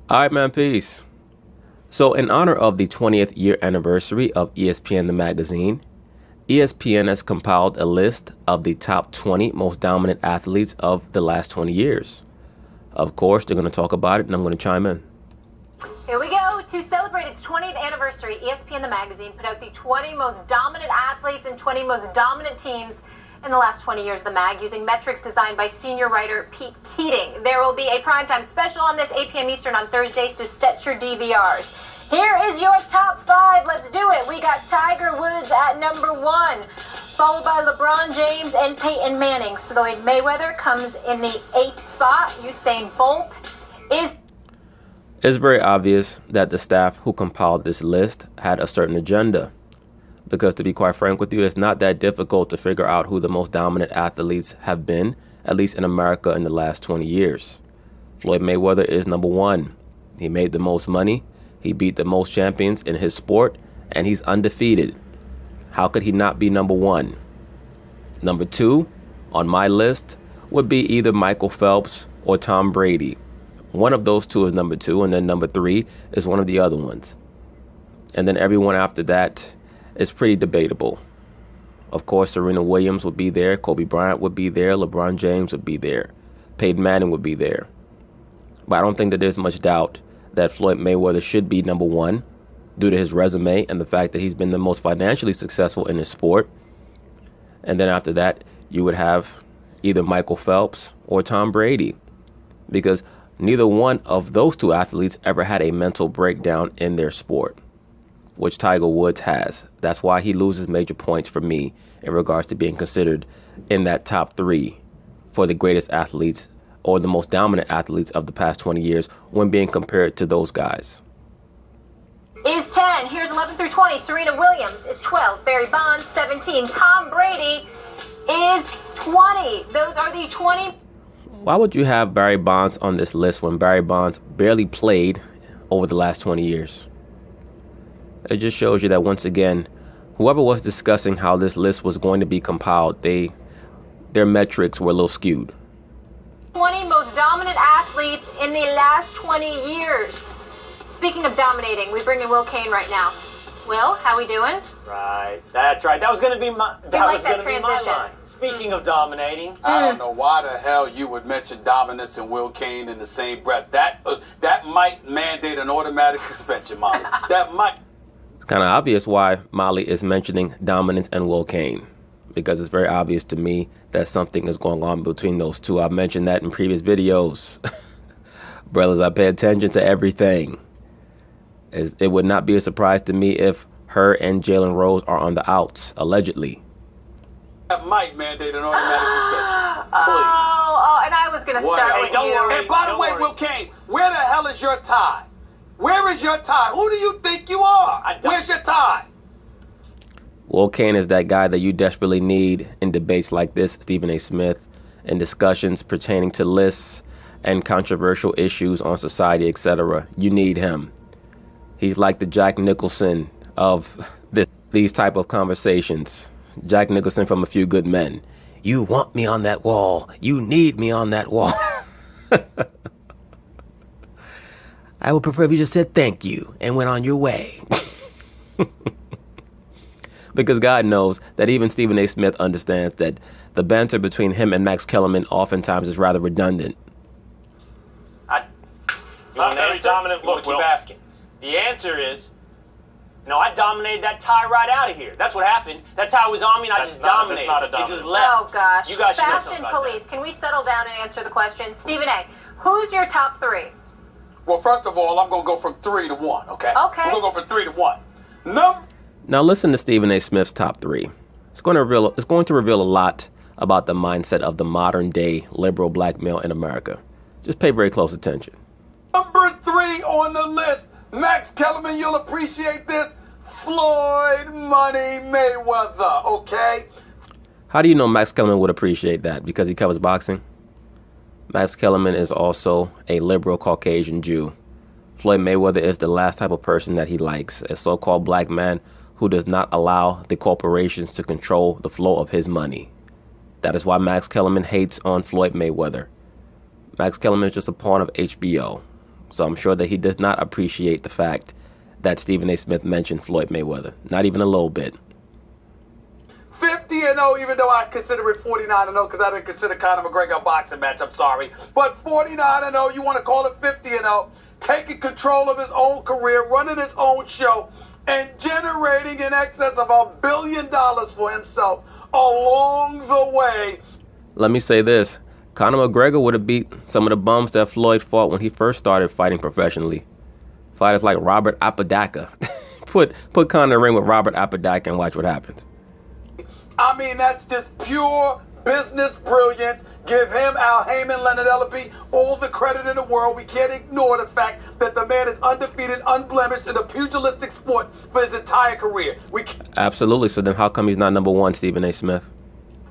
All right, man, peace. So in honor of the 20th year anniversary of ESPN the magazine, ESPN has compiled a list of the top 20 most dominant athletes of the last 20 years. Of course, they're going to talk about it, and I'm going to chime in. Here we go. To celebrate its 20th anniversary, ESPN the magazine put out the 20 most dominant athletes and 20 most dominant teams in the last 20 years of the mag, using metrics designed by senior writer Pete Keating. There will be a primetime special on this, 8 p.m. Eastern on Thursday, so set your DVRs. Here is your top 5. Let's do it. We got Tiger Woods at number 1, followed by LeBron James and Peyton Manning. Floyd Mayweather comes in the 8th spot. Usain Bolt is... It's very obvious that the staff who compiled this list had a certain agenda. Because to be quite frank with you, it's not that difficult to figure out who the most dominant athletes have been, at least in America, in the last 20 years. Floyd Mayweather is number 1. He made the most money, he beat the most champions in his sport, and he's undefeated. How could he not be number 1? Number 2 on my list would be either Michael Phelps or Tom Brady. One of those two is number 2, and then number 3 is one of the other ones. And then everyone after that is pretty debatable. Of course, Serena Williams would be there, Kobe Bryant would be there, LeBron James would be there, Peyton Manning would be there. But I don't think that there's much doubt that Floyd Mayweather should be number 1 due to his resume and the fact that he's been the most financially successful in his sport. And then after that, you would have either Michael Phelps or Tom Brady, because neither one of those two athletes ever had a mental breakdown in their sport, which Tiger Woods has. That's why he loses major points for me in regards to being considered in that top 3 for the greatest athletes or the most dominant athletes of the past 20 years when being compared to those guys. Is 10. Here's 11 through 20. Serena Williams is 12. Barry Bonds, 17. Tom Brady is 20. Those are the 20. Why would you have Barry Bonds on this list when Barry Bonds barely played over the last 20 years? It just shows you that, once again, whoever was discussing how this list was going to be compiled, their metrics were a little skewed. 20 most dominant athletes in the last 20 years. Speaking of dominating, we bring in Will Cain right now. Will, how we doing? Right, that's right. That was going to be my transition. line. Speaking of dominating, I don't know why the hell you would mention dominance and Will Cain in the same breath. That might mandate an automatic suspension, Molly. That might. It's kind of obvious why Molly is mentioning dominance and Will Cain, because it's very obvious to me that something is going on between those two. I've mentioned that in previous videos. Brothers, I pay attention to everything. It would not be a surprise to me if her and Jalen Rose are on the outs, allegedly. That might mandate an automatic suspension. Please. Oh, and I was going to start with don't you. worry. And by the Don't way, worry. Will Cain, where the hell is your tie? Where is your tie? Who do you think you are? Where's your tie? Will Cain is that guy that you desperately need in debates like this, Stephen A. Smith, in discussions pertaining to lists and controversial issues on society, etc. You need him. He's like the Jack Nicholson of these type of conversations. Jack Nicholson from A Few Good Men. You want me on that wall. You need me on that wall. I would prefer if you just said thank you and went on your way. Because God knows that even Stephen A. Smith understands that the banter between him and Max Kellerman oftentimes is rather redundant. Not very dominant look, keep asking. The answer is, no, I dominated that tie right out of here. That's what happened. That tie was on me and I just dominated. It just left. Oh, gosh. You guys should know Fast something and about Police, can we settle down and answer the question? Stephen A., who's your top 3? Well, first of all, I'm going to go from 3 to 1, okay? Okay. We're going to go from 3 to 1. Number. Now listen to Stephen A. Smith's top 3. It's going to reveal a lot about the mindset of the modern day liberal black male in America. Just pay very close attention. Number 3 on the list, Max Kellerman, you'll appreciate this, Floyd Money Mayweather, okay? How do you know Max Kellerman would appreciate that? Because he covers boxing? Max Kellerman is also a liberal Caucasian Jew. Floyd Mayweather is the last type of person that he likes, a so-called black man who does not allow the corporations to control the flow of his money. That is why Max Kellerman hates on Floyd Mayweather. Max Kellerman is just a pawn of HBO. So I'm sure that he does not appreciate the fact that Stephen A. Smith mentioned Floyd Mayweather. Not even a little bit. 50-0, even though I consider it 49-0 because I didn't consider Conor McGregor a boxing match. I'm sorry. But 49-0, you want to call it 50-0, taking control of his own career, running his own show, and generating in excess of $1 billion for himself along the way. Let me say this. Conor McGregor would have beat some of the bums that Floyd fought when he first started fighting professionally. Fighters like Robert Apodaca. Put Conor in the ring with Robert Apodaca and watch what happens. I mean, that's just pure business brilliance. Give him, Al Heyman, Leonard Ellaby, all the credit in the world. We can't ignore the fact that the man is undefeated, unblemished in a pugilistic sport for his entire career. Absolutely. So then how come he's not number one, Stephen A. Smith?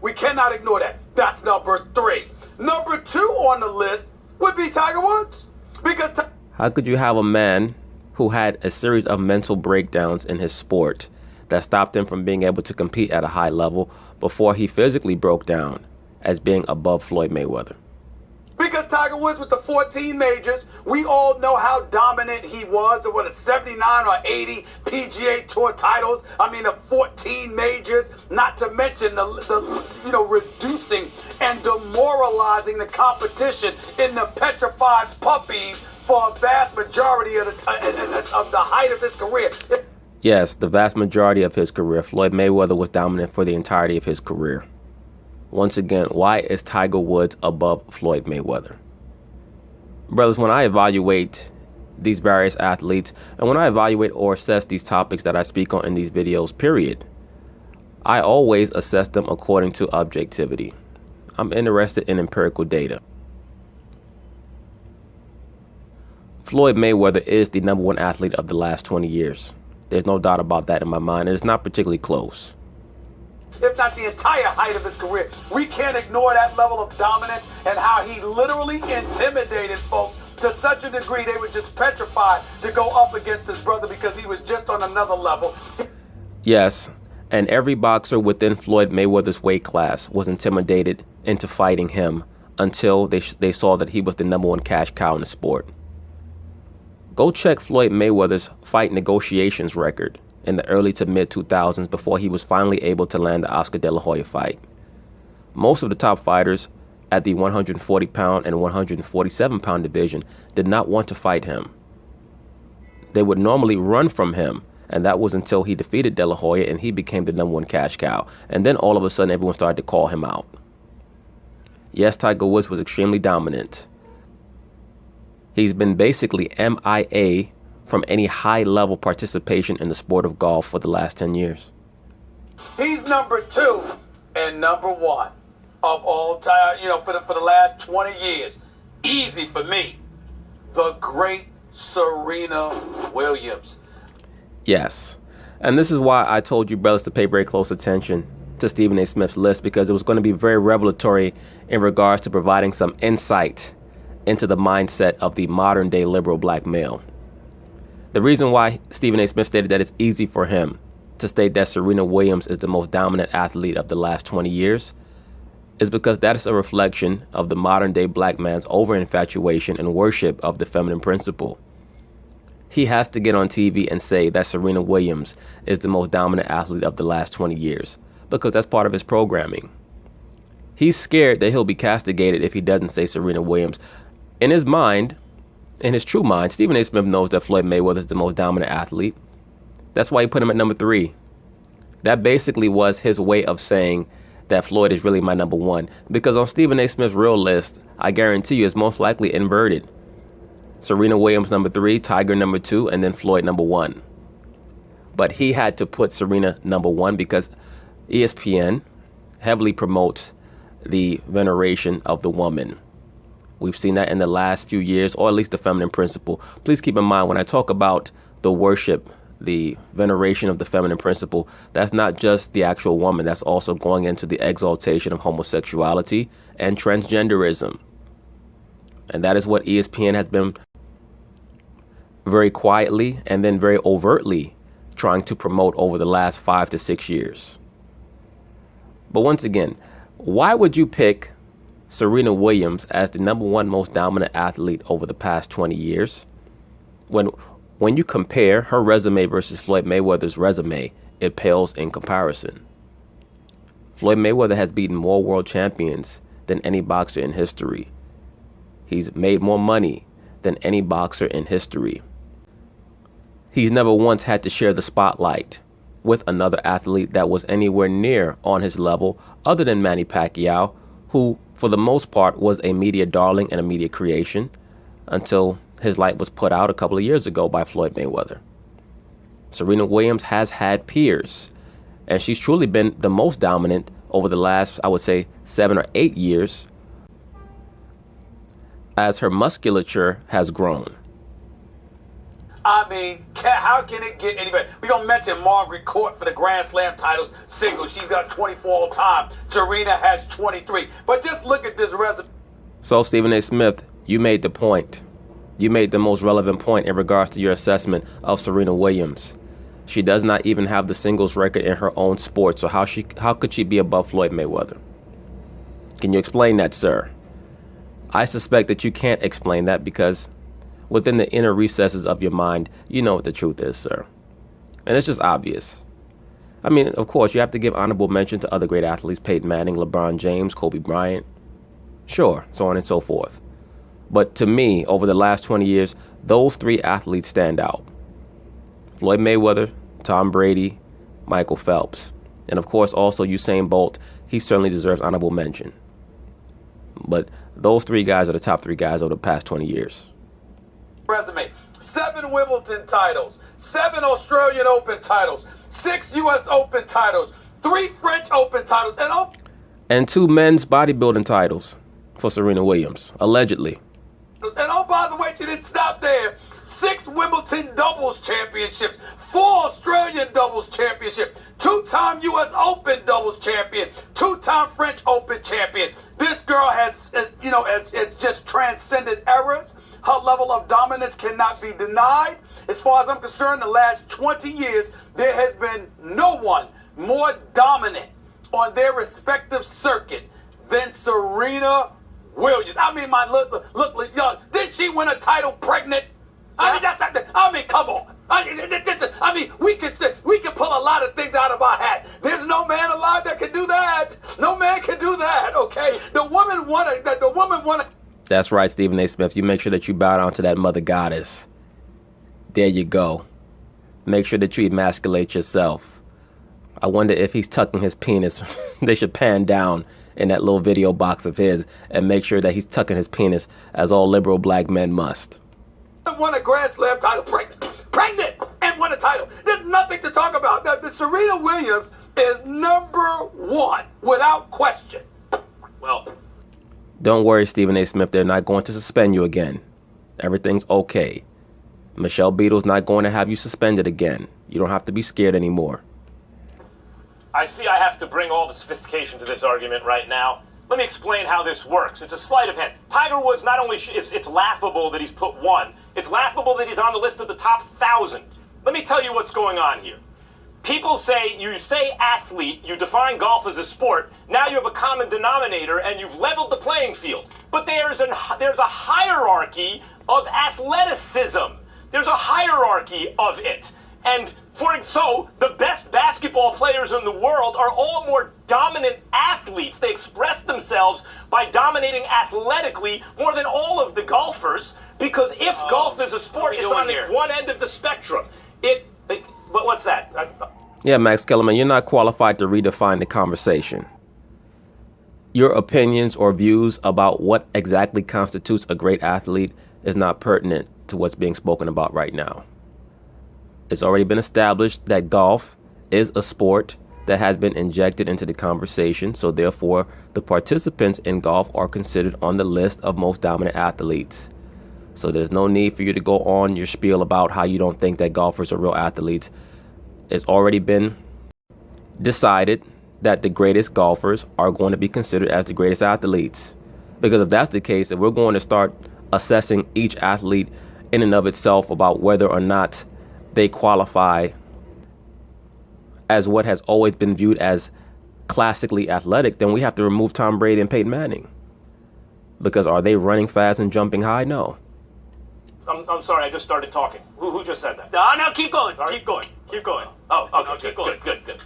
We cannot ignore that. That's number 3. Number 2 on the list would be Tiger Woods. Because how could you have a man who had a series of mental breakdowns in his sport that stopped him from being able to compete at a high level before he physically broke down as being above Floyd Mayweather? Because Tiger Woods with the 14 majors, we all know how dominant he was. Or what, 79 or 80 PGA Tour titles. I mean, the 14 majors, not to mention the reducing and demoralizing the competition in the petrified puppies for a vast majority of the height of his career. Yes, the vast majority of his career. Floyd Mayweather was dominant for the entirety of his career. Once again, why is Tiger Woods above Floyd Mayweather? Brothers, when I evaluate these various athletes, and when I evaluate or assess these topics that I speak on in these videos, period, I always assess them according to objectivity. I'm interested in empirical data. Floyd Mayweather is the number one athlete of the last 20 years. There's no doubt about that in my mind, and it's not particularly close. If not the entire height of his career. We can't ignore that level of dominance and how he literally intimidated folks to such a degree they were just petrified to go up against his brother because he was just on another level. Yes, and every boxer within Floyd Mayweather's weight class was intimidated into fighting him until they saw that he was the number one cash cow in the sport. Go check Floyd Mayweather's fight negotiations record in the early to mid 2000s before he was finally able to land the Oscar De La Hoya fight. Most of the top fighters at the 140 pound and 147 pound division did not want to fight him. They would normally run from him, and that was until he defeated De La Hoya and he became the number one cash cow. And then all of a sudden everyone started to call him out. Yes, Tiger Woods was extremely dominant. He's been basically MIA from any high-level participation in the sport of golf for the last 10 years. He's number 2 and number 1 of all time, for the last 20 years. Easy for me. The great Serena Williams. Yes. And this is why I told you brothers to pay very close attention to Stephen A. Smith's list, because it was going to be very revelatory in regards to providing some insight into the mindset of the modern-day liberal black male. The reason why Stephen A. Smith stated that it's easy for him to state that Serena Williams is the most dominant athlete of the last 20 years is because that is a reflection of the modern-day black man's over-infatuation and worship of the feminine principle. He has to get on TV and say that Serena Williams is the most dominant athlete of the last 20 years because that's part of his programming. He's scared that he'll be castigated if he doesn't say Serena Williams. In his mind, in his true mind, Stephen A. Smith knows that Floyd Mayweather is the most dominant athlete. That's why he put him at number 3. That basically was his way of saying that Floyd is really my number 1. Because on Stephen A. Smith's real list, I guarantee you it's most likely inverted. Serena Williams number 3, Tiger number 2, and then Floyd number 1. But he had to put Serena number 1 because ESPN heavily promotes the veneration of the woman. We've seen that in the last few years, or at least the feminine principle. Please keep in mind when I talk about the worship, the veneration of the feminine principle, that's not just the actual woman. That's also going into the exaltation of homosexuality and transgenderism. And that is what ESPN has been very quietly and then very overtly trying to promote over the last 5 to 6 years. But once again, why would you pick Serena Williams as the number 1 most dominant athlete over the past 20 years When you compare her resume versus Floyd Mayweather's resume, it pales in comparison. Floyd Mayweather has beaten more world champions than any boxer in history. He's made more money than any boxer in history. He's never once had to share the spotlight with another athlete that was anywhere near on his level other than Manny Pacquiao, who for the most part was a media darling and a media creation until his light was put out a couple of years ago by Floyd Mayweather. Serena Williams has had peers, and she's truly been the most dominant over the last, I would say, 7 or 8 years as her musculature has grown. I mean, how can it get any better? We're going to mention Margaret Court for the Grand Slam titles singles. She's got 24 all time. Serena has 23. But just look at this resume. So, Stephen A. Smith, you made the point. You made the most relevant point in regards to your assessment of Serena Williams. She does not even have the singles record in her own sport, so how could she be above Floyd Mayweather? Can you explain that, sir? I suspect that you can't explain that because within the inner recesses of your mind, you know what the truth is, sir. And it's just obvious. I mean, of course, you have to give honorable mention to other great athletes, Peyton Manning, LeBron James, Kobe Bryant. Sure, so on and so forth. But to me, over the last 20 years, those three athletes stand out. Floyd Mayweather, Tom Brady, Michael Phelps. And of course, also Usain Bolt. He certainly deserves honorable mention. But those three guys are the top three guys over the past 20 years. Resume: 7 Wimbledon titles, 7 Australian Open titles, 6 U.S. Open titles, 3 French Open titles, and 2 men's bodybuilding titles for Serena Williams, allegedly. And oh, by the way, she didn't stop there. 6 Wimbledon doubles championships, 4 Australian doubles championships, 2-time U.S. Open doubles champion, 2-time French Open champion. This girl has just transcended eras. Her level of dominance cannot be denied. As far as I'm concerned, the last 20 years, there has been no one more dominant on their respective circuit than Serena Williams. I mean, look, young. Did she win a title pregnant? I mean, come on. I mean, we can pull a lot of things out of our hat. There's no man alive that can do that. No man can do that. Okay, the woman won a. That's right, Stephen A. Smith. You make sure that you bow down to that mother goddess. There you go. Make sure that you emasculate yourself. I wonder if he's tucking his penis. They should pan down in that little video box of his and make sure that he's tucking his penis, as all liberal black men must. Won a Grand Slam title pregnant and won a title. There's nothing to talk about. The Serena Williams is #1 without question. Well, don't worry, Stephen A. Smith. They're not going to suspend you again. Everything's okay. Michelle Beadle's not going to have you suspended again. You don't have to be scared anymore. I see I have to bring all the sophistication to this argument right now. Let me explain how this works. It's a sleight of hand. Tiger Woods, not only it's laughable that he's put 1, it's laughable that he's on the list of the top 1,000. Let me tell you what's going on here. People say, you say athlete, you define golf as a sport, now you have a common denominator and you've leveled the playing field. But there's a hierarchy of athleticism. There's a hierarchy of it. And so the best basketball players in the world are all more dominant athletes. They express themselves by dominating athletically more than all of the golfers, because if golf is a sport, it's on one end of the spectrum. What's that? Yeah, Max Kellerman, you're not qualified to redefine the conversation. Your opinions or views about what exactly constitutes a great athlete is not pertinent to what's being spoken about right now. It's already been established that golf is a sport that has been injected into the conversation, so therefore the participants in golf are considered on the list of most dominant athletes. So there's no need for you to go on your spiel about how you don't think that golfers are real athletes. It's already been decided that the greatest golfers are going to be considered as the greatest athletes. Because if that's the case, if we're going to start assessing each athlete in and of itself about whether or not they qualify as what has always been viewed as classically athletic, then we have to remove Tom Brady and Peyton Manning. Because are they running fast and jumping high? No. I'm sorry, I just started talking. Who just said that? No, keep going. Sorry? Keep going. Keep going. Oh, okay, good.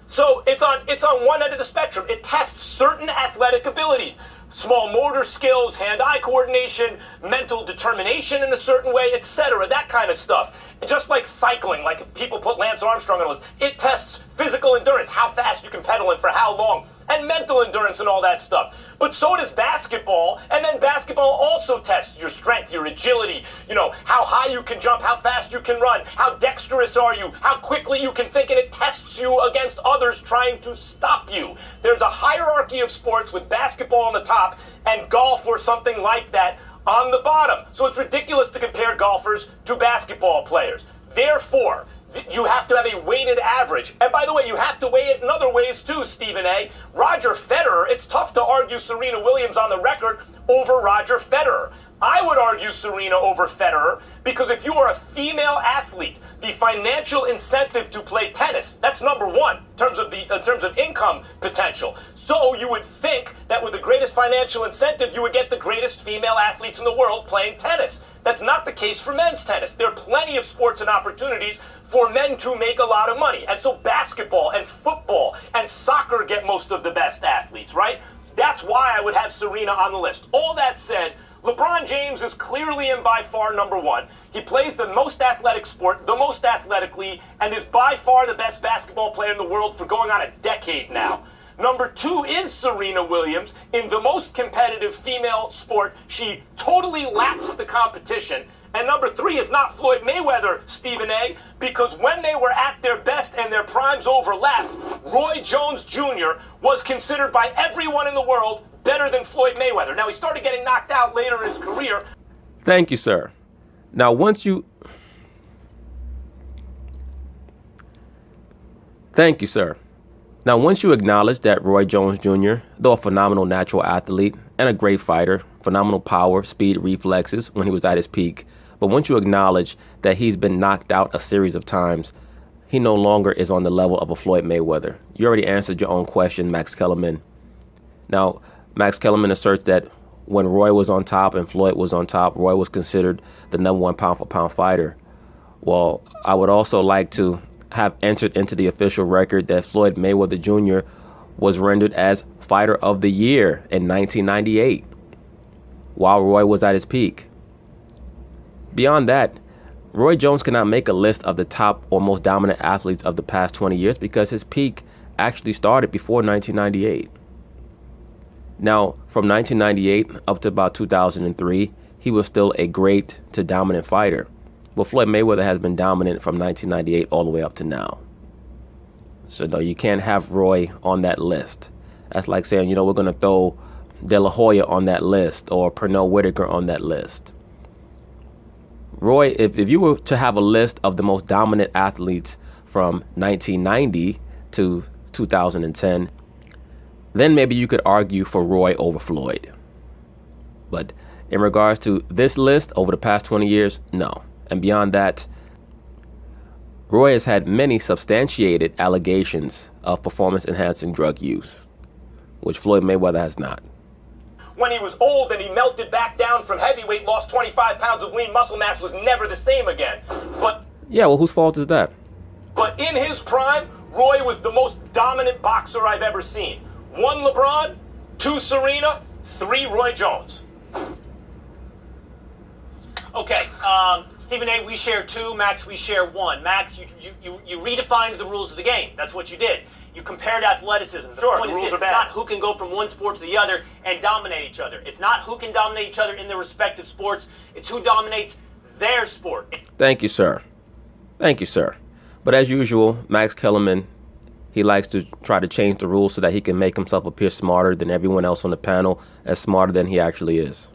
So it's on one end of the spectrum. It tests certain athletic abilities. Small motor skills, hand-eye coordination, mental determination in a certain way, etc., that kind of stuff. Just like cycling, like if people put Lance Armstrong on a list, it tests physical endurance, how fast you can pedal and for how long, and mental endurance and all that stuff. But so does basketball, and then basketball also tests your strength, your agility, how high you can jump, how fast you can run, how dexterous are you, how quickly you can think, and it tests you against others trying to stop you. There's a hierarchy of sports with basketball on the top and golf or something like that on the bottom. So it's ridiculous to compare golfers to basketball players. Therefore, you have to have a weighted average. And by the way, you have to weigh it in other ways too, Stephen A. Roger Federer, it's tough to argue Serena Williams on the record over Roger Federer. I would argue Serena over Federer because if you are a female athlete, the financial incentive to play tennis, that's number one in terms of income potential. So you would think that with the greatest financial incentive, you would get the greatest female athletes in the world playing tennis. That's not the case for men's tennis. There are plenty of sports and opportunities for men to make a lot of money. And so basketball and football and soccer get most of the best athletes, right? That's why I would have Serena on the list. All that said, LeBron James is clearly and by far number one. He plays the most athletic sport, the most athletically, and is by far the best basketball player in the world for going on a decade now. Number two is Serena Williams. In the most competitive female sport, she totally laps the competition. And number three is not Floyd Mayweather, Stephen A., because when they were at their best and their primes overlapped, Roy Jones Jr. was considered by everyone in the world better than Floyd Mayweather. Now, he started getting knocked out later in his career. Thank you, sir. Now, Thank you, sir. Now, once you acknowledge that Roy Jones Jr., though a phenomenal natural athlete and a great fighter, phenomenal power, speed, reflexes when he was at his peak, but once you acknowledge that he's been knocked out a series of times, he no longer is on the level of a Floyd Mayweather. You already answered your own question, Max Kellerman. Now, Max Kellerman asserts that when Roy was on top and Floyd was on top, Roy was considered the number one pound-for-pound fighter. Well, I would also like to have entered into the official record that Floyd Mayweather Jr. was rendered as Fighter of the Year in 1998, while Roy was at his peak. Beyond that, Roy Jones cannot make a list of the top or most dominant athletes of the past 20 years because his peak actually started before 1998. Now, from 1998 up to about 2003, he was still a great to dominant fighter. But Floyd Mayweather has been dominant from 1998 all the way up to now. So no, you can't have Roy on that list. That's like saying, we're going to throw De La Hoya on that list or Pernell Whitaker on that list. Roy, if you were to have a list of the most dominant athletes from 1990 to 2010, then maybe you could argue for Roy over Floyd. But in regards to this list over the past 20 years, no. And beyond that, Roy has had many substantiated allegations of performance-enhancing drug use, which Floyd Mayweather has not. When he was old and he melted back down from heavyweight, lost 25 pounds of lean muscle mass, was never the same again. But yeah, well, whose fault is that? But in his prime, Roy was the most dominant boxer I've ever seen. 1 LeBron, 2 Serena, 3 Roy Jones. Okay, Stephen A., we share 2. Max, we share 1. Max, you redefined the rules of the game. That's what you did. You compared athleticism. The point is this, it's not who can go from one sport to the other and dominate each other. It's not who can dominate each other in their respective sports. It's who dominates their sport. Thank you, sir. Thank you, sir. But as usual, Max Kellerman, he likes to try to change the rules so that he can make himself appear smarter than everyone else on the panel, as smarter than he actually is.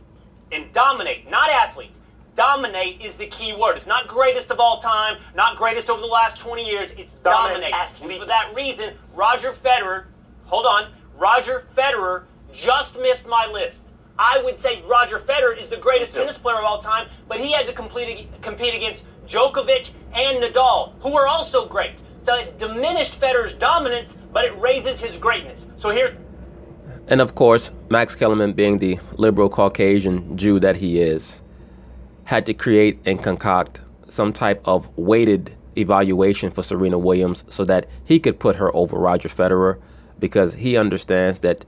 And dominate, not athlete. Dominate is the key word. It's not greatest of all time, not greatest over the last 20 years. It's dominate. And for that reason, Roger Federer just missed my list. I would say Roger Federer is the greatest tennis player of all time, but he had to compete against Djokovic and Nadal, who were also great. So it diminished Federer's dominance, but it raises his greatness. So here. And of course, Max Kellerman, being the liberal Caucasian Jew that he is, had to create and concoct some type of weighted evaluation for Serena Williams so that he could put her over Roger Federer, because he understands that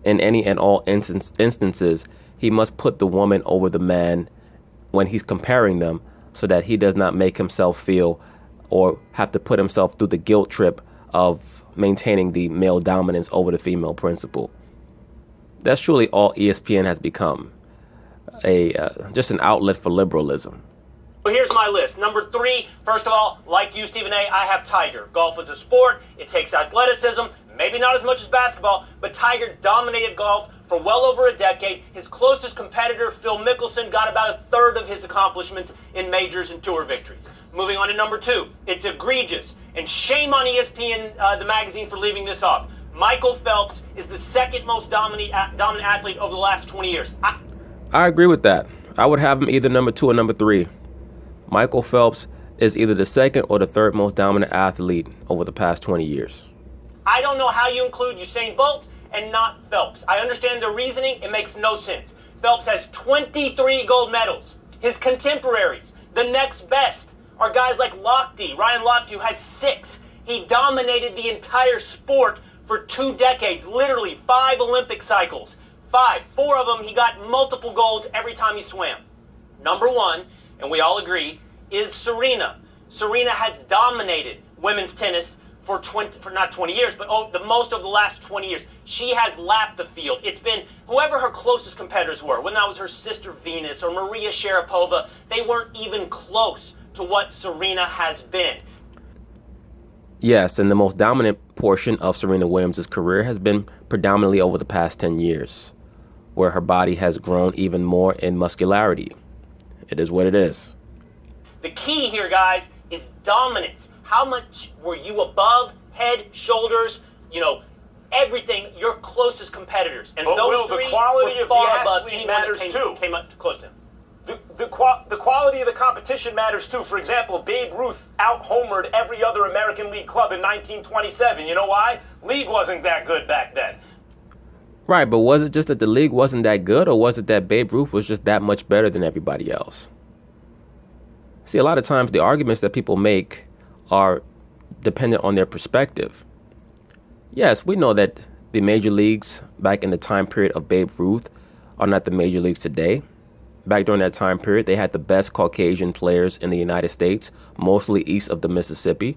in any and all instances, he must put the woman over the man when he's comparing them, so that he does not make himself feel or have to put himself through the guilt trip of maintaining the male dominance over the female principle. That's truly all ESPN has become, just an outlet for liberalism. Well, here's my list. Number 3, first of all, like you, Stephen A., I have Tiger. Golf is a sport. It takes athleticism, maybe not as much as basketball, but Tiger dominated golf for well over a decade. His closest competitor, Phil Mickelson, got about a third of his accomplishments in majors and tour victories. Moving on to number 2, it's egregious, and shame on ESPN, the magazine, for leaving this off. Michael Phelps is the second most dominant athlete over the last 20 years. I agree with that. I would have him either number 2 or number 3. Michael Phelps is either the second or the third most dominant athlete over the past 20 years. I don't know how you include Usain Bolt and not Phelps. I understand the reasoning. It makes no sense. Phelps has 23 gold medals. His contemporaries, the next best, are guys like Ryan Lochte, who has 6. He dominated the entire sport for 2 decades, literally 5 Olympic cycles. 4 of them, he got multiple golds every time he swam. Number 1, and we all agree, is Serena. Serena has dominated women's tennis for not 20 years, but the most of the last 20 years. She has lapped the field. It's been whoever her closest competitors were, whether that was her sister Venus or Maria Sharapova, they weren't even close to what Serena has been. Yes, and the most dominant portion of Serena Williams' career has been predominantly over the past 10 years, where her body has grown even more in muscularity. It is what it is. The key here, guys, is dominance. How much were you above, head, shoulders, everything, your closest competitors? And but those the three quality were of the far above athlete anyone matters that too. came up close to him. The quality of the competition matters too. For example, Babe Ruth out-homered every other American League club in 1927. You know why? League wasn't that good back then. Right, but was it just that the league wasn't that good, or was it that Babe Ruth was just that much better than everybody else? See, a lot of times the arguments that people make are dependent on their perspective. Yes, we know that the major leagues back in the time period of Babe Ruth are not the major leagues today. Back during that time period, they had the best Caucasian players in the United States, mostly east of the Mississippi.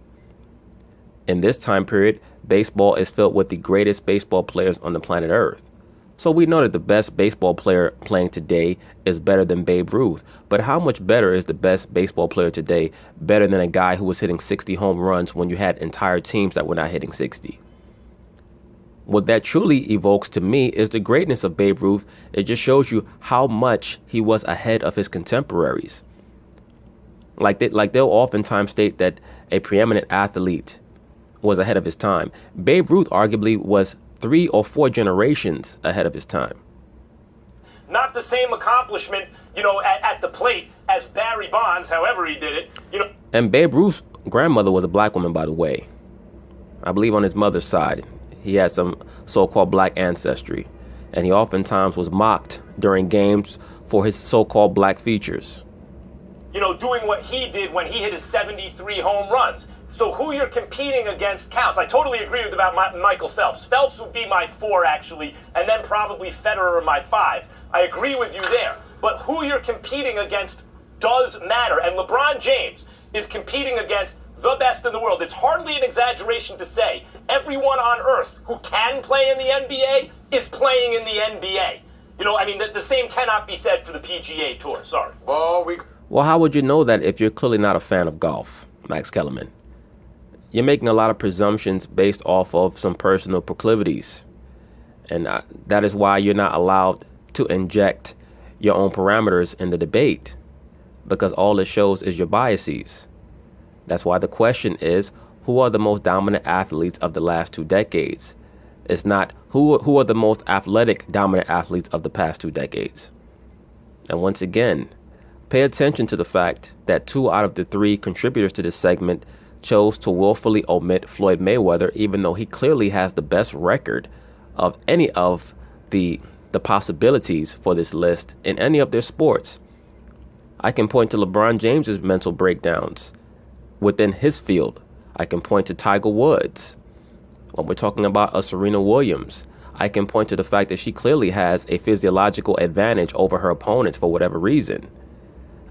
In this time period, baseball is filled with the greatest baseball players on the planet Earth. So we know that the best baseball player playing today is better than Babe Ruth. But how much better is the best baseball player today better than a guy who was hitting 60 home runs when you had entire teams that were not hitting 60? What that truly evokes to me is the greatness of Babe Ruth. It just shows you how much he was ahead of his contemporaries. Like they'll oftentimes state that a preeminent athlete was ahead of his time. Babe Ruth arguably was 3 or 4 generations ahead of his time. Not the same accomplishment, at the plate as Barry Bonds, however he did it, And Babe Ruth's grandmother was a black woman, by the way. I believe on his mother's side. He had some so-called black ancestry. And he oftentimes was mocked during games for his so-called black features. Doing what he did when he hit his 73 home runs. So who you're competing against counts. I totally agree with about Michael Phelps. Phelps would be my 4, actually, and then probably Federer my 5. I agree with you there. But who you're competing against does matter. And LeBron James is competing against the best in the world. It's hardly an exaggeration to say everyone on earth who can play in the NBA is playing in the NBA. The same cannot be said for the PGA Tour. Sorry. Well, how would you know that if you're clearly not a fan of golf, Max Kellerman? You're making a lot of presumptions based off of some personal proclivities. And that is why you're not allowed to inject your own parameters in the debate, because all it shows is your biases. That's why the question is, who are the most dominant athletes of the last 2 decades? It's not who are the most athletic dominant athletes of the past 2 decades. And once again, pay attention to the fact that 2 out of the 3 contributors to this segment chose to willfully omit Floyd Mayweather, even though he clearly has the best record of any of the possibilities for this list in any of their sports. I can point to LeBron James's mental breakdowns within his field. I can point to Tiger Woods. When we're talking about a Serena Williams, I can point to the fact that she clearly has a physiological advantage over her opponents for whatever reason.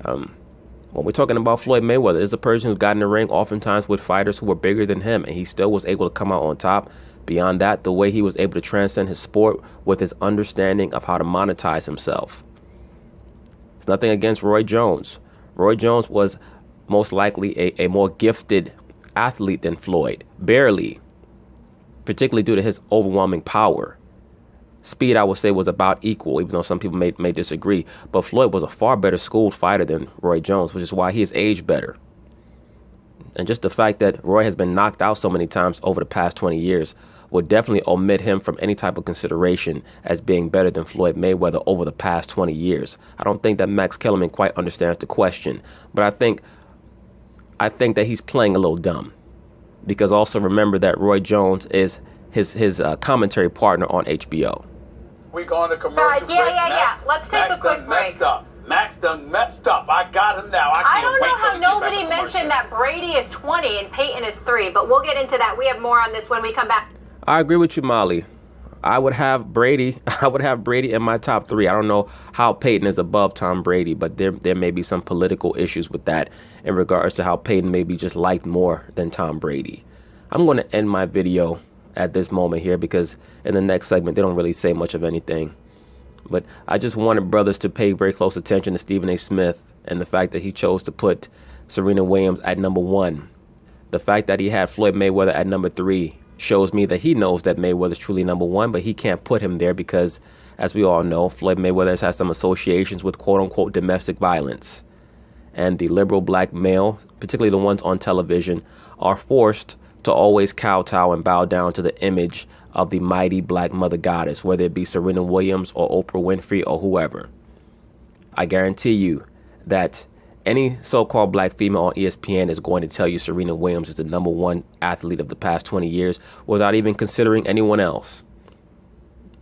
When we're talking about Floyd Mayweather, there's a person who's got in the ring oftentimes with fighters who were bigger than him, and he still was able to come out on top. Beyond that, the way he was able to transcend his sport with his understanding of how to monetize himself. It's nothing against Roy Jones. Roy Jones was most likely a more gifted athlete than Floyd, barely, particularly due to his overwhelming power. Speed, I would say, was about equal, even though some people may disagree. But Floyd was a far better schooled fighter than Roy Jones, which is why he is aged better. And just the fact that Roy has been knocked out so many times over the past 20 years would definitely omit him from any type of consideration as being better than Floyd Mayweather over the past 20 years. I don't think that Max Kellerman quite understands the question, but I think that he's playing a little dumb, because also remember that Roy Jones is his commentary partner on HBO. We going to commercial break. Yeah. Let's take a quick break. Max done messed up. I got him now. I don't know how nobody mentioned that Brady is 20 and Peyton is 3, but we'll get into that. We have more on this when we come back. I agree with you, Molly. I would have Brady in my top 3. I don't know how Peyton is above Tom Brady, but there may be some political issues with that in regards to how Peyton may be just liked more than Tom Brady. I'm going to end my video at this moment here, because in the next segment they don't really say much of anything. But I just wanted brothers to pay very close attention to Stephen A. Smith and the fact that he chose to put Serena Williams at number 1. The fact that he had Floyd Mayweather at number 3 shows me that he knows that Mayweather is truly number 1, but he can't put him there because, as we all know, Floyd Mayweather has some associations with quote-unquote domestic violence. And the liberal black male, particularly the ones on television, are forced to always kowtow and bow down to the image of the mighty black mother goddess, whether it be Serena Williams or Oprah Winfrey or whoever. I guarantee you that any so-called black female on ESPN is going to tell you Serena Williams is the number 1 athlete of the past 20 years without even considering anyone else.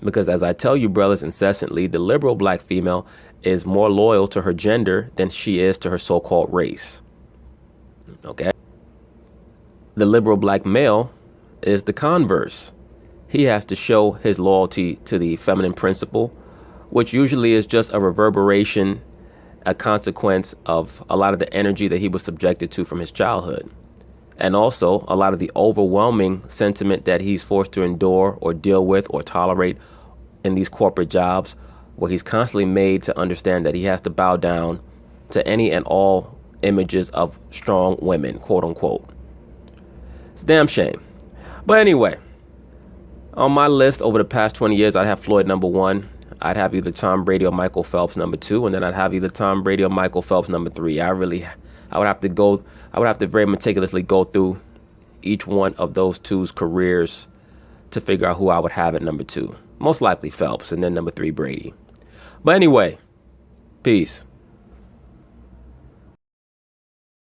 Because as I tell you, brothers, incessantly, the liberal black female is more loyal to her gender than she is to her so-called race. Okay? The liberal black male is the converse. He has to show his loyalty to the feminine principle, which usually is just a reverberation, a consequence of a lot of the energy that he was subjected to from his childhood. And also a lot of the overwhelming sentiment that he's forced to endure or deal with or tolerate in these corporate jobs, where he's constantly made to understand that he has to bow down to any and all images of strong women, quote unquote. It's a damn shame. But anyway, on my list over the past 20 years, I'd have Floyd number 1. I'd have either Tom Brady or Michael Phelps number 2, and then I'd have either Tom Brady or Michael Phelps number 3. I would have to very meticulously go through each one of those two's careers to figure out who I would have at number 2. Most likely Phelps, and then number 3 Brady. But anyway, peace.